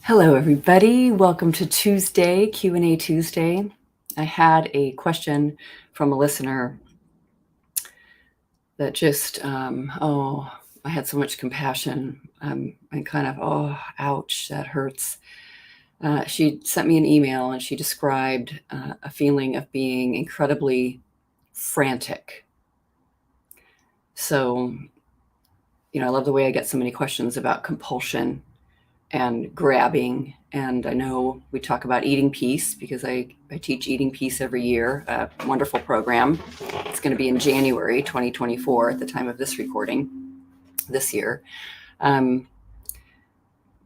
Hello, everybody. Welcome to Tuesday, Q&A Tuesday. I had a question from a listener that just, I had so much compassion and kind of, ouch, that hurts. She sent me an email and she described a feeling of being incredibly frantic. So, I love the way I get so many questions about compulsion and grabbing. And I know we talk about eating peace because I teach eating peace every year, a wonderful program. It's going to be in January 2024 at the time of this recording this year. And,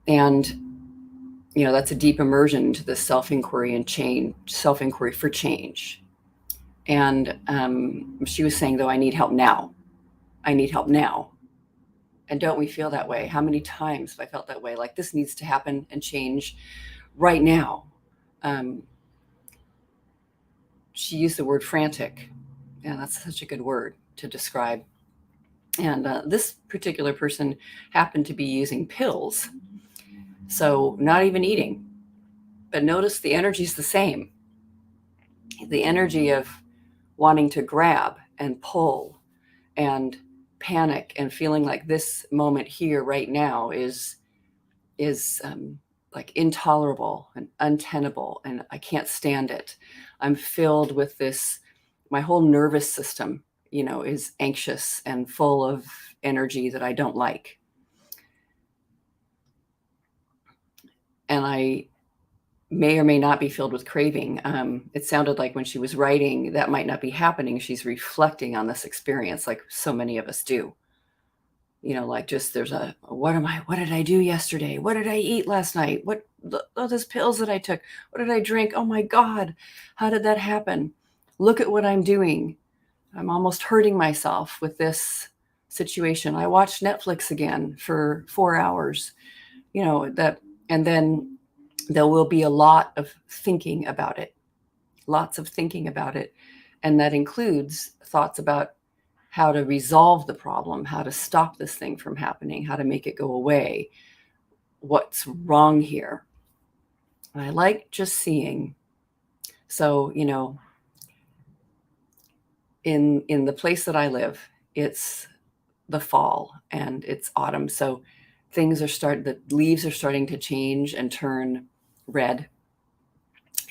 that's a deep immersion into the self-inquiry and self-inquiry for change. And she was saying, though, I need help now. I need help now. And don't we feel that way? How many times have I felt that way? Like this needs to happen and change right now. She used the word frantic. And that's such a good word to describe. And this particular person happened to be using pills. So not even eating. But notice the energy is the same. The energy of wanting to grab and pull and panic and feeling like this moment here right now is like intolerable and untenable, and I can't stand it. I'm filled with this. My whole nervous system, is anxious and full of energy that I don't like. And I may or may not be filled with craving. It sounded like when she was writing, that might not be happening. She's reflecting on this experience like so many of us do. Like just there's what did I do yesterday? What did I eat last night? Those pills that I took? What did I drink? Oh my God, how did that happen? Look at what I'm doing. I'm almost hurting myself with this situation. I watched Netflix again for 4 hours, and then there will be a lot of thinking about it, lots of thinking about it. And that includes thoughts about how to resolve the problem, how to stop this thing from happening, how to make it go away, what's wrong here. And I like just seeing. So, in the place that I live, it's the fall and it's autumn. So the leaves are starting to change and turn red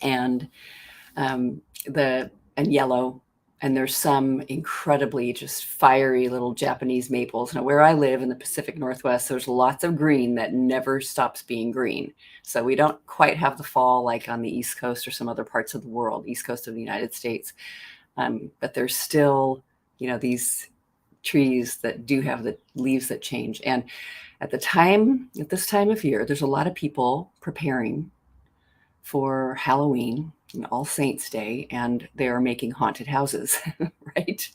and yellow. And there's some incredibly just fiery little Japanese maples. Now, where I live in the Pacific Northwest, there's lots of green that never stops being green. So we don't quite have the fall like on the East Coast or some other parts of the world, East Coast of the United States. But there's still, these trees that do have the leaves that change. And at this time of year, there's a lot of people preparing for Halloween, All Saints Day, and they are making haunted houses, right?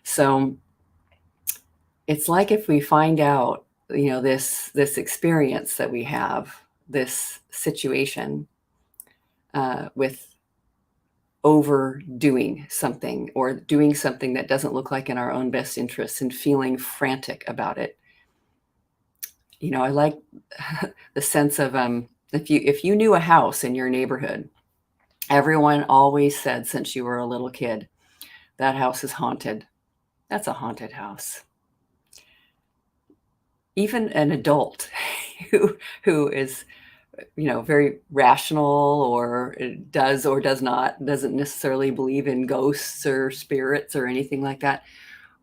So it's like if we find out, this experience that we have, this situation with overdoing something or doing something that doesn't look like in our own best interests and feeling frantic about it. I like the sense of if you knew a house in your neighborhood, everyone always said since you were a little kid, that house is haunted. That's a haunted house. Even an adult who is, very rational or doesn't necessarily believe in ghosts or spirits or anything like that.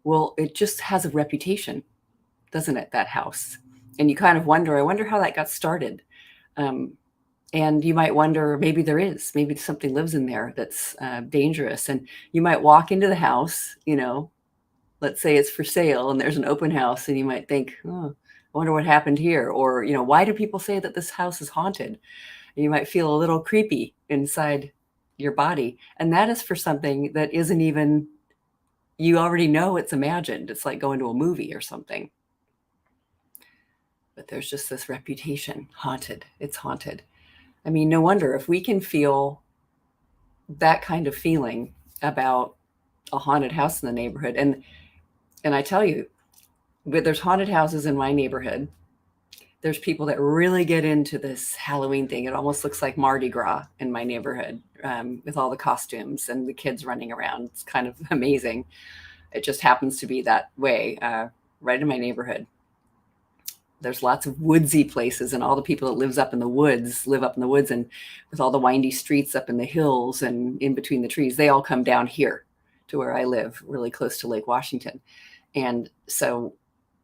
Well, it just has a reputation, doesn't it, that house? And you kind of I wonder how that got started. And you might wonder, maybe something lives in there that's dangerous. And you might walk into the house, let's say it's for sale and there's an open house, and you might think, oh, I wonder what happened here. Or, why do people say that this house is haunted? And you might feel a little creepy inside your body. And that is for something that isn't even, you already know it's imagined. It's like going to a movie or something. But there's just this reputation, haunted. It's haunted. I mean, no wonder if we can feel that kind of feeling about a haunted house in the neighborhood. And I tell you, there's haunted houses in my neighborhood there's people that really get into this Halloween thing. It almost looks like Mardi Gras in my neighborhood, with all the costumes and the kids running around. It's kind of amazing. It just happens to be that way, right in my neighborhood. There's lots of woodsy places, and all the people that live up in the woods, and with all the windy streets up in the hills and in between the trees, they all come down here to where I live, really close to Lake Washington. And so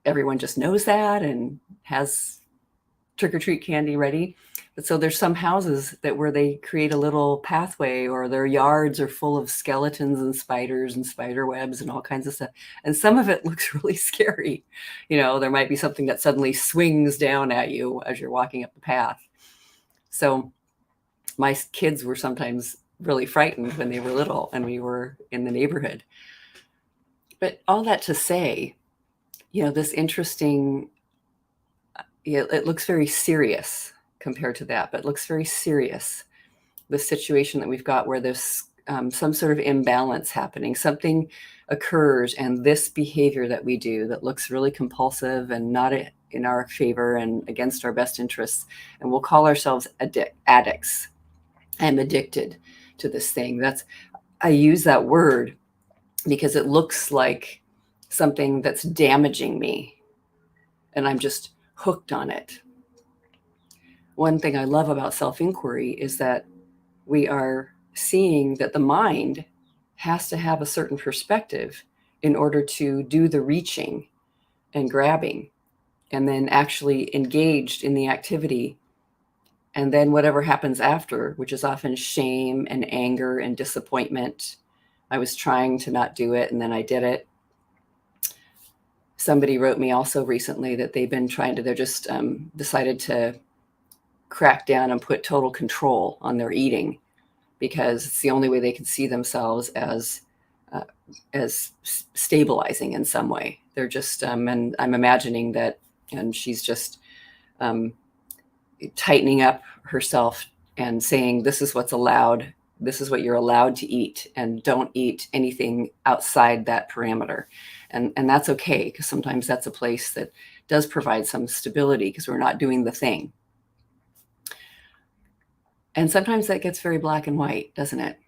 everyone just knows that and has trick-or-treat candy ready. But so there's some houses that where they create a little pathway, or their yards are full of skeletons and spiders and spider webs and all kinds of stuff. And some of it looks really scary. There might be something that suddenly swings down at you as you're walking up the path. So my kids were sometimes really frightened when they were little and we were in the neighborhood. But all that to say, this interesting, it looks very serious compared to that, but it looks very serious. The situation that we've got where there's some sort of imbalance happening, something occurs, and this behavior that we do that looks really compulsive and not in our favor and against our best interests, and we'll call ourselves addicts. I'm addicted to this thing. I use that word because it looks like something that's damaging me, and I'm just hooked on it. One thing I love about self-inquiry is that we are seeing that the mind has to have a certain perspective in order to do the reaching and grabbing, and then actually engaged in the activity. And then whatever happens after, which is often shame and anger and disappointment. I was trying to not do it, and then I did it. Somebody wrote me also recently that they're just decided to crack down and put total control on their eating, because it's the only way they can see themselves as stabilizing in some way. They're just, and I'm imagining that, and she's just tightening up herself and saying, this is what's allowed. This is what you're allowed to eat, and don't eat anything outside that parameter. And that's okay, because sometimes that's a place that does provide some stability because we're not doing the thing. And sometimes that gets very black and white, doesn't it?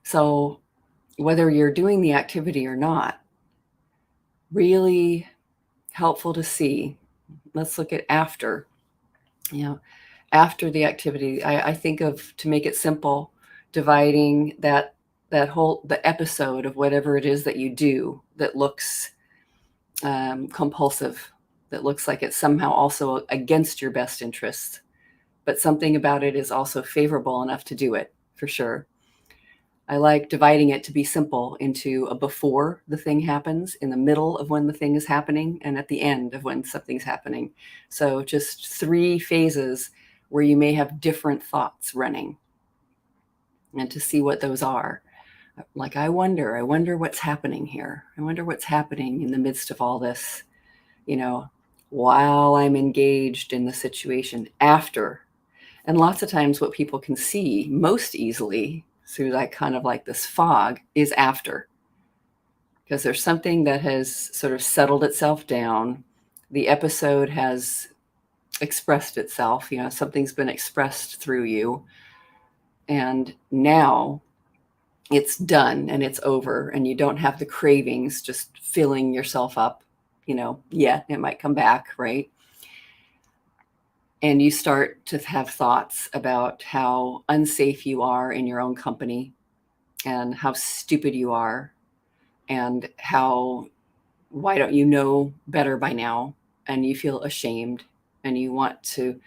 So whether you're doing the activity or not, really helpful to see. Let's look at after. After the activity, I think of, to make it simple, dividing the episode of whatever it is that you do that looks compulsive, that looks like it's somehow also against your best interests, but something about it is also favorable enough to do it, for sure. I like dividing it to be simple into a before the thing happens, in the middle of when the thing is happening, and at the end of when something's happening. So just 3 phases where you may have different thoughts running, and to see what those are. Like, I wonder what's happening here. I wonder what's happening in the midst of all this, while I'm engaged in the situation after. And lots of times what people can see most easily through that kind of like this fog is after, because there's something that has sort of settled itself down. The episode has expressed itself, something's been expressed through you, and now it's done and it's over, and you don't have the cravings just filling yourself up, yet it might come back, right? And you start to have thoughts about how unsafe you are in your own company, and how stupid you are, and why don't you know better by now? And you feel ashamed and you want to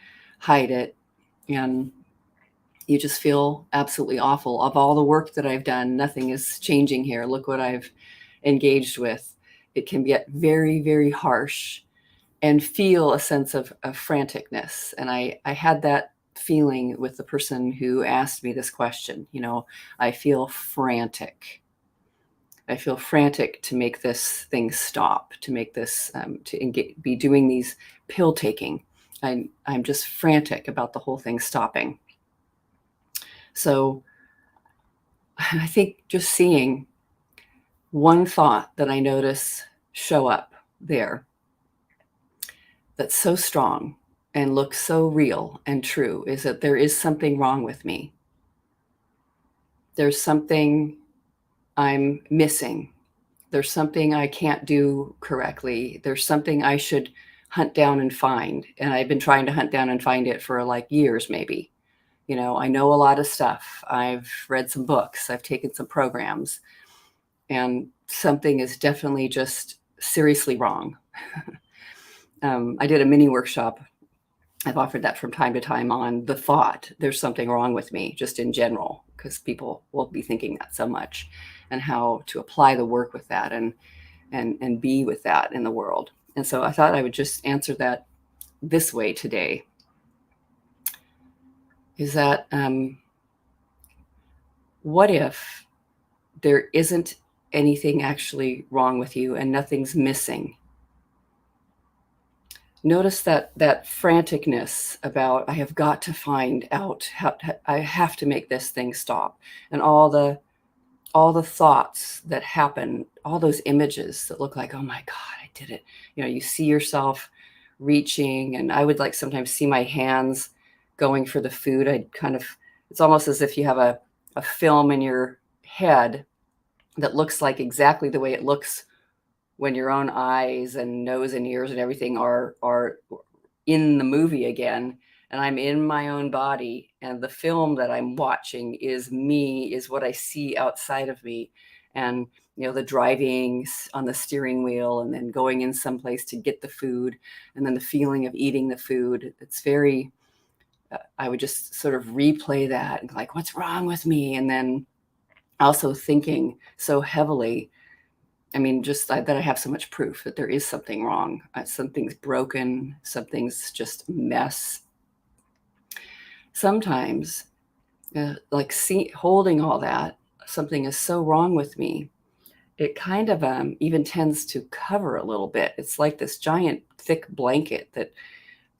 hide it. And you just feel absolutely awful. Of all the work that I've done, nothing is changing here. Look what I've engaged with. It can get very, very harsh, and feel a sense of franticness. And I had that feeling with the person who asked me this question. I feel frantic. I feel frantic to make this thing stop, to make this, be doing these pill taking. I'm just frantic about the whole thing stopping. So I think just seeing one thought that I notice show up there, that's so strong and looks so real and true is that there is something wrong with me. There's something I'm missing. There's something I can't do correctly. There's something I should hunt down and find. And I've been trying to hunt down and find it for like years, maybe. I know a lot of stuff. I've read some books. I've taken some programs. And something is definitely just seriously wrong. I did a mini workshop. I've offered that from time to time on the thought, there's something wrong with me, just in general, because people will be thinking that so much, and how to apply the work with that and be with that in the world. And so I thought I would just answer that this way today, is that what if there isn't anything actually wrong with you and nothing's missing? Notice that franticness about, I have got to find out how I have to make this thing stop, and all the thoughts that happen, all those images that look like, oh my God, I did it. You see yourself reaching, and I would like sometimes see my hands going for the food. It's almost as if you have a film in your head that looks like exactly the way it looks when your own eyes and nose and ears and everything are in the movie again, and I'm in my own body, and the film that I'm watching is me, is what I see outside of me. And the driving on the steering wheel, and then going in someplace to get the food, and then the feeling of eating the food. It's very, I would just sort of replay that, and like, what's wrong with me? And then also thinking so heavily, just that I have so much proof that there is something wrong. Something's broken. Something's just a mess. Sometimes, holding all that, something is so wrong with me, it kind of even tends to cover a little bit. It's like this giant thick blanket that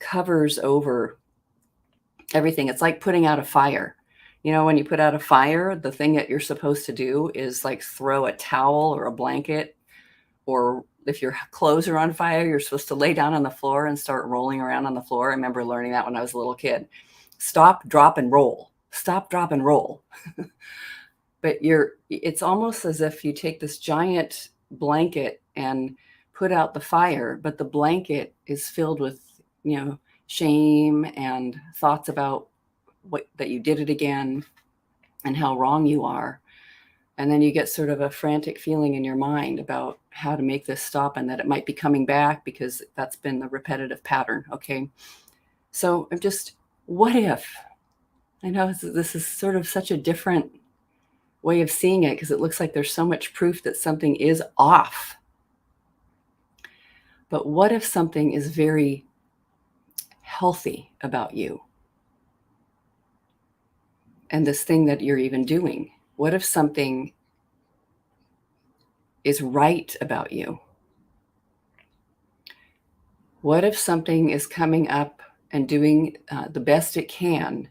covers over everything. It's like putting out a fire. When you put out a fire, the thing that you're supposed to do is like throw a towel or a blanket, or if your clothes are on fire, you're supposed to lay down on the floor and start rolling around on the floor. I remember learning that when I was a little kid. Stop, drop, and roll. Stop, drop, and roll. But it's almost as if you take this giant blanket and put out the fire, but the blanket is filled with, shame and thoughts about that you did it again and how wrong you are. And then you get sort of a frantic feeling in your mind about how to make this stop, and that it might be coming back because that's been the repetitive pattern. Okay. So what if? I know this is sort of such a different way of seeing it, because it looks like there's so much proof that something is off. But what if something is very healthy about you? And this thing that you're even doing, what if something is right about you? What if something is coming up and doing the best it can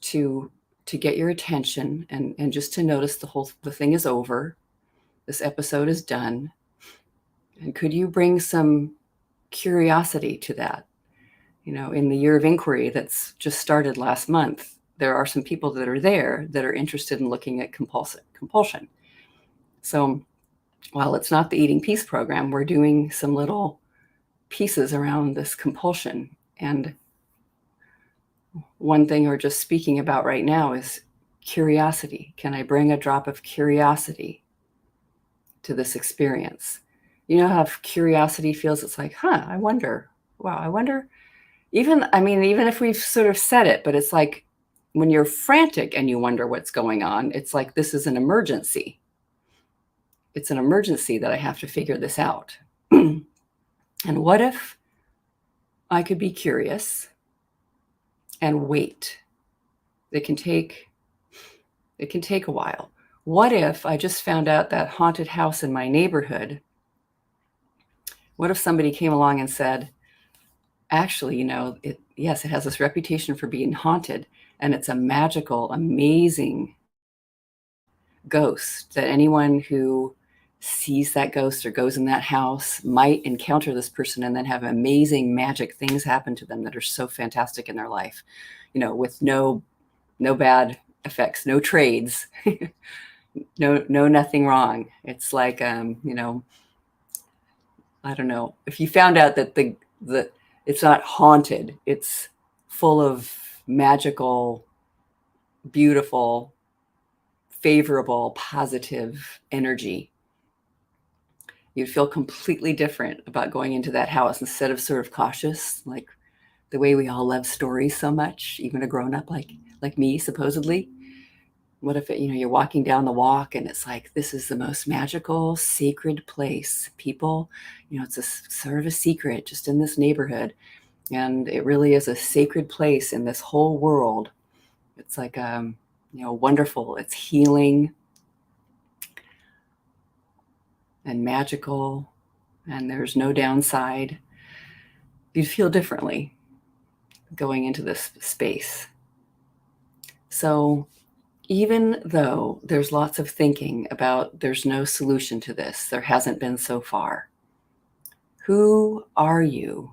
to get your attention, and just to notice the thing is over, this episode is done, and could you bring some curiosity to that? In the year of inquiry that's just started last month, there are some people that are there that are interested in looking at compulsion. So while it's not the Eating Peace program, we're doing some little pieces around this compulsion. And one thing we're just speaking about right now is curiosity. Can I bring a drop of curiosity to this experience? You know how curiosity feels? It's like, I wonder. Wow, I wonder. Even if we've sort of said it, but it's like when you're frantic and you wonder what's going on, it's like, this is an emergency. It's an emergency that I have to figure this out. And what if I could be curious and wait? It can take a while. What if I just found out that haunted house in my neighborhood? What if somebody came along and said, actually, it has this reputation for being haunted, and it's a magical, amazing ghost that anyone who sees that ghost or goes in that house might encounter this person and then have amazing magic things happen to them that are so fantastic in their life, with no bad effects, no trades, no nothing wrong. It's like I don't know, if you found out that the it's not haunted, it's full of magical, beautiful, favorable, positive energy, you'd feel completely different about going into that house instead of sort of cautious, like the way we all love stories so much, even a grown up like me, supposedly. What if you're walking down the walk and it's like, this is the most magical, sacred place. People, it's a sort of a secret just in this neighborhood. And it really is a sacred place in this whole world. It's like, wonderful. It's healing and magical, and there's no downside. You'd feel differently going into this space. So even though there's lots of thinking about there's no solution to this, there hasn't been so far, who are you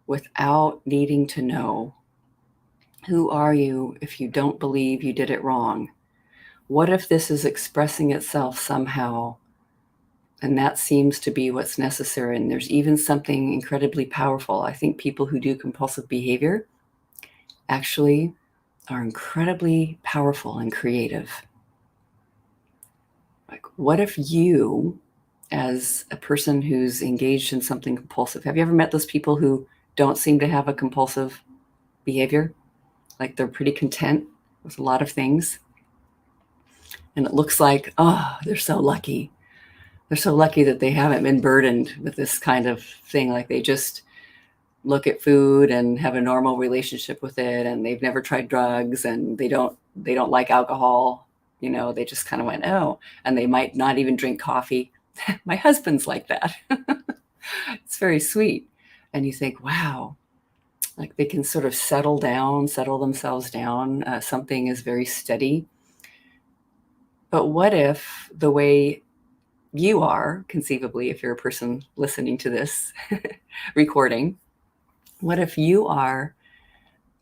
without needing to know? Who are you if you don't believe you did it wrong? What if this is expressing itself somehow, and that seems to be what's necessary? And there's even something incredibly powerful. I think people who do compulsive behavior actually are incredibly powerful and creative. Like, what if you, as a person who's engaged in something compulsive, have you ever met those people who don't seem to have a compulsive behavior? Like, they're pretty content with a lot of things. And it looks like, oh, they're so lucky. They're so lucky that they haven't been burdened with this kind of thing. Like, they just look at food and have a normal relationship with it, and they've never tried drugs, and they don't like alcohol. They just kind of went, oh, and they might not even drink coffee. My husband's like that. It's very sweet. And you think, wow, like they can sort of settle themselves down. Something is very steady. But what if the way you are, conceivably, if you're a person listening to this recording, what if you are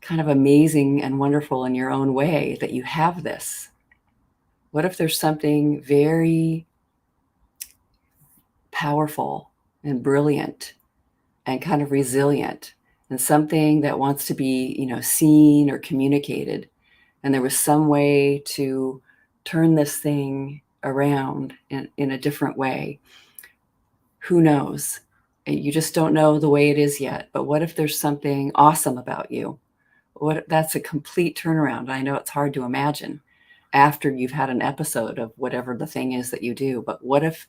kind of amazing and wonderful in your own way, that you have this? What if there's something very powerful and brilliant and kind of resilient, and something that wants to be, seen or communicated, and there was some way to turn this thing around in a different way? Who knows? You just don't know the way it is yet. But what if there's something awesome about you? That's a complete turnaround. I know it's hard to imagine after you've had an episode of whatever the thing is that you do, but what if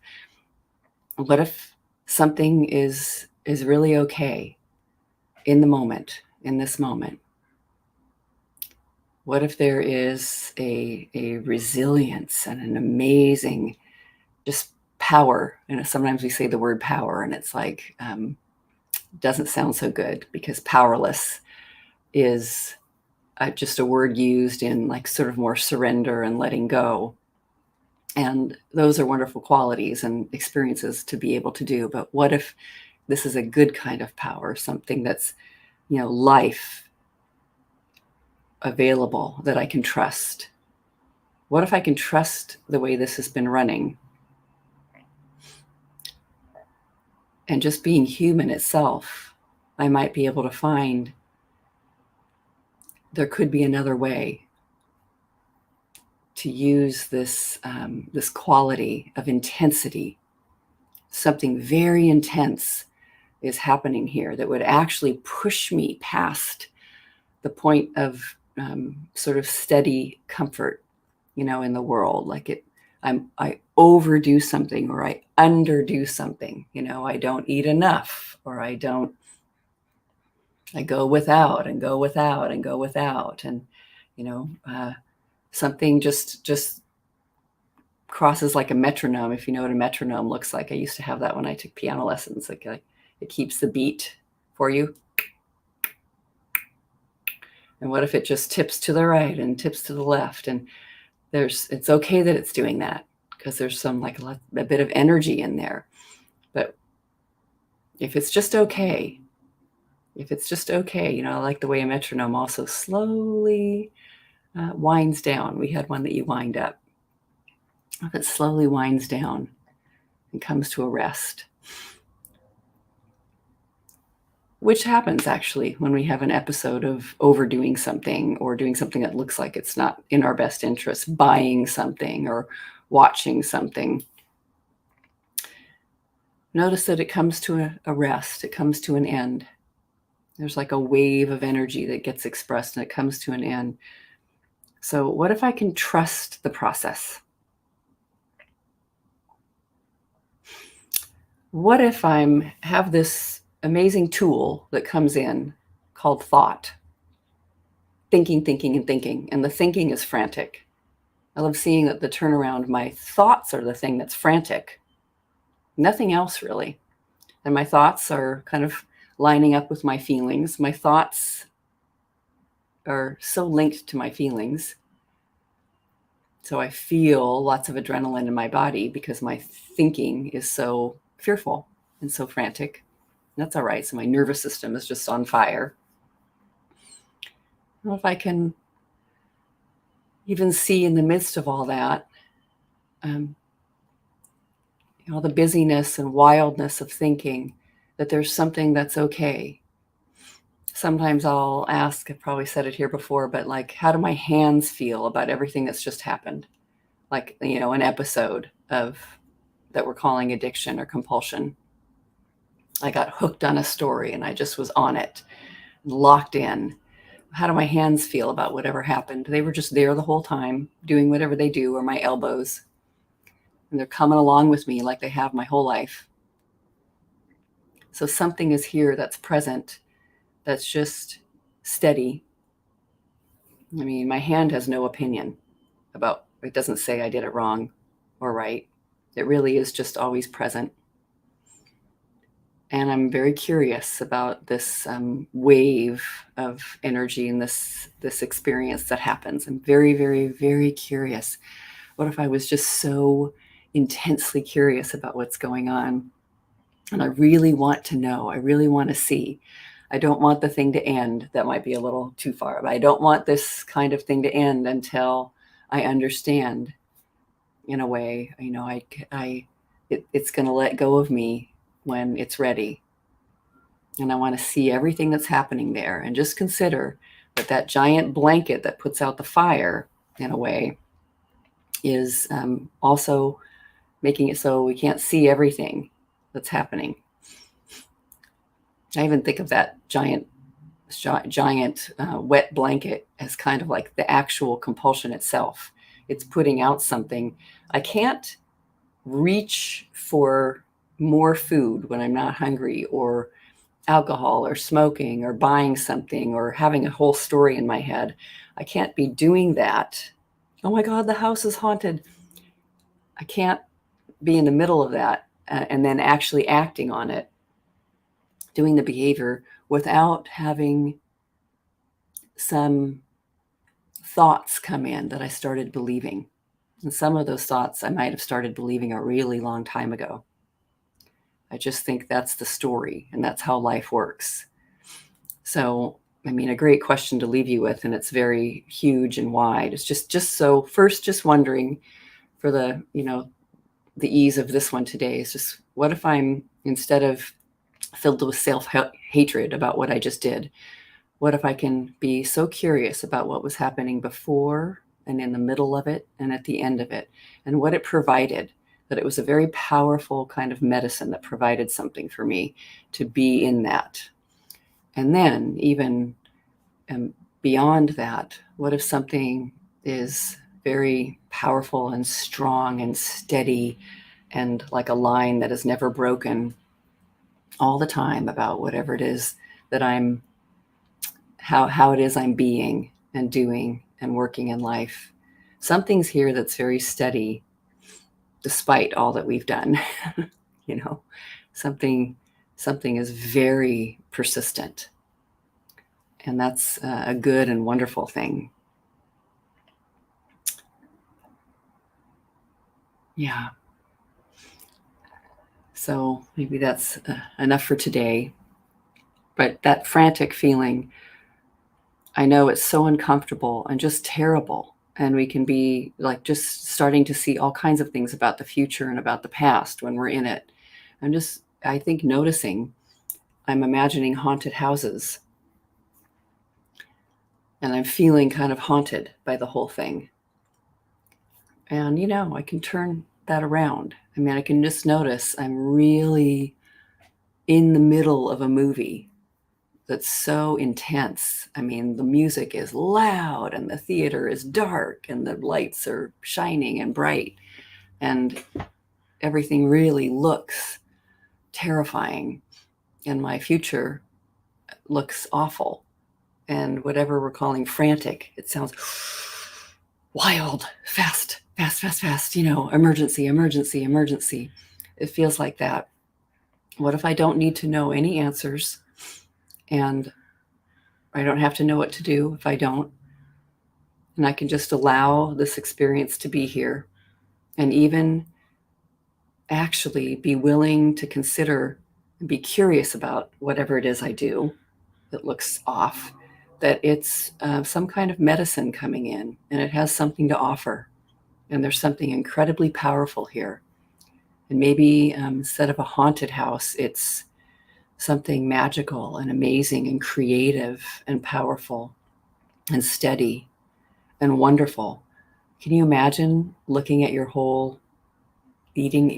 something is really okay in the moment, in this moment? What if there is a resilience and an amazing just power? Sometimes we say the word power, and it's like, doesn't sound so good, because powerless is just a word used in like sort of more surrender and letting go. And those are wonderful qualities and experiences to be able to do. But what if this is a good kind of power, something that's, life available, that I can trust? What if I can trust the way this has been running? And just being human itself, I might be able to find there could be another way to use this quality of intensity. Something very intense is happening here that would actually push me past the point of sort of steady comfort, in the world. Like I overdo something, or I underdo something. I don't eat enough, or I go without and go without and go without, and something just crosses like a metronome. If you know what a metronome looks like, I used to have that when I took piano lessons. Like it keeps the beat for you. And what if it just tips to the right and tips to the left? And it's okay that it's doing that, because there's some like a bit of energy in there. But if it's just okay, I like the way a metronome also slowly winds down. We had one that you wind up. If it slowly winds down and comes to a rest, which happens actually when we have an episode of overdoing something or doing something that looks like it's not in our best interest, buying something or watching something. Notice that it comes to a rest, it comes to an end. There's like a wave of energy that gets expressed and it comes to an end. So what if I can trust the process? What if I have this amazing tool that comes in called thought? Thinking, and the thinking is frantic. I love seeing that the turnaround, my thoughts are the thing that's frantic. Nothing else really. And my thoughts are kind of lining up with my feelings. My thoughts are so linked to my feelings. So I feel lots of adrenaline in my body because my thinking is so fearful and so frantic. And that's all right. So my nervous system is just on fire. Well, if I can even see in the midst of all that, the busyness and wildness of thinking, that there's something that's okay. Sometimes I'll ask, I've probably said it here before, but like, how do my hands feel about everything that's just happened? Like, an episode of that we're calling addiction or compulsion. I got hooked on a story and I just was on it, locked in. How do my hands feel about whatever happened? They were just there the whole time, doing whatever they do, or my elbows. And they're coming along with me like they have my whole life. So something is here that's present, that's just steady. I mean, my hand has no opinion about, it doesn't say I did it wrong or right. It really is just always present. And I'm very curious about this wave of energy and this experience that happens. I'm very, very, very curious. What if I was just so intensely curious about what's going on? And I really want to know. I really want to see. I don't want the thing to end. That might be a little too far, but I don't want this kind of thing to end until I understand in a way, it's going to let go of me when it's ready. And I want to see everything that's happening there and just consider that giant blanket that puts out the fire in a way is also making it so we can't see everything that's happening. I even think of that giant wet blanket as kind of like the actual compulsion itself. It's putting out something. I can't reach for more food when I'm not hungry, or alcohol, or smoking, or buying something, or having a whole story in my head. I can't be doing that. Oh my God, the house is haunted. I can't be in the middle of that and then actually acting on it, doing the behavior without having some thoughts come in that I started believing. And some of those thoughts I might have started believing a really long time ago. I just think that's the story and that's how life works. So, I mean, a great question to leave you with, and it's very huge and wide. It's just so first, just wondering for the ease of this one today is just, what if I'm, instead of filled with self-hatred about what I just did, what if I can be so curious about what was happening before and in the middle of it and at the end of it, and what it provided, that it was a very powerful kind of medicine that provided something for me to be in that. And then even beyond that, what if something is very powerful and strong and steady and like a line that is never broken all the time about whatever it is that I'm, how it is I'm being and doing and working in life. Something's here that's very steady despite all that we've done. Something is very persistent. And that's a good and wonderful thing. Yeah. So maybe that's enough for today. But that frantic feeling, I know it's so uncomfortable and just terrible. And we can be like just starting to see all kinds of things about the future and about the past when we're in it. I'm just, I think, noticing, I'm imagining haunted houses, and I'm feeling kind of haunted by the whole thing. And, I can turn that around. I mean, I can just notice I'm really in the middle of a movie that's so intense. I mean, the music is loud and the theater is dark and the lights are shining and bright, and everything really looks terrifying, and my future looks awful. And whatever we're calling frantic, it sounds wild, fast, fast, fast, fast, emergency, emergency, emergency. It feels like that. What if I don't need to know any answers, and I don't have to know what to do if I don't? And I can just allow this experience to be here, and even actually be willing to consider and be curious about whatever it is I do that looks off, that it's some kind of medicine coming in, and it has something to offer. And there's something incredibly powerful here. And maybe instead of a haunted house, it's something magical and amazing and creative and powerful and steady and wonderful. Can you imagine looking at your whole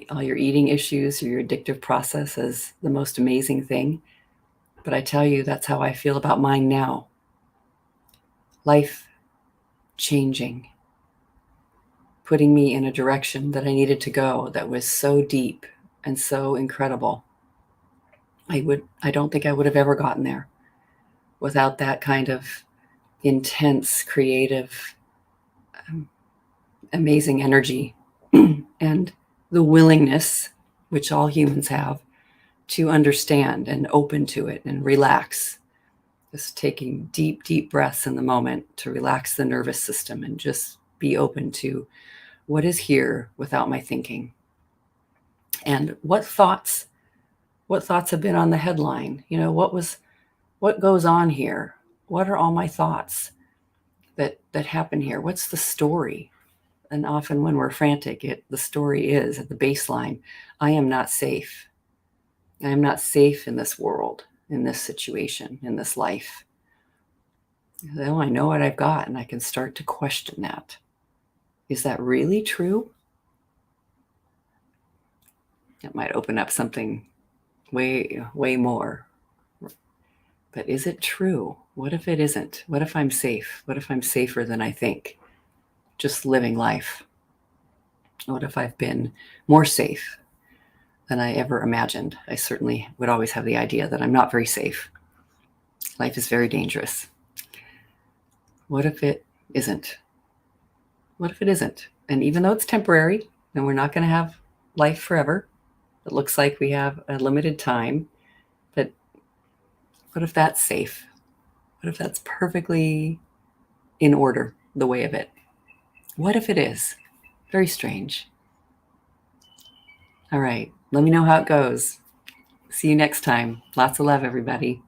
all your eating issues, your addictive process as the most amazing thing? But I tell you, that's how I feel about mine now. Life changing, putting me in a direction that I needed to go that was so deep and so incredible. I don't think I would have ever gotten there without that kind of intense, creative, amazing energy and the willingness, which all humans have, to understand and open to it and relax. Just taking deep, deep breaths in the moment to relax the nervous system and just be open to what is here without my thinking. And what thoughts have been on the headline? What goes on here? What are all my thoughts that happen here? What's the story? And often when we're frantic, the story is at the baseline, I am not safe. I am not safe in this world, in this situation, in this life. Well, I know what I've got, and I can start to question that. Is that really true? It might open up something way, way more. But is it true? What if it isn't? What if I'm safe? What if I'm safer than I think? Just living life. What if I've been more safe than I ever imagined? I certainly would always have the idea that I'm not very safe. Life is very dangerous. What if it isn't? What if it isn't? And even though it's temporary and we're not going to have life forever, it looks like we have a limited time, but what if that's safe? What if that's perfectly in order, the way of it? What if it is? Very strange. All right. Let me know how it goes. See you next time. Lots of love, everybody.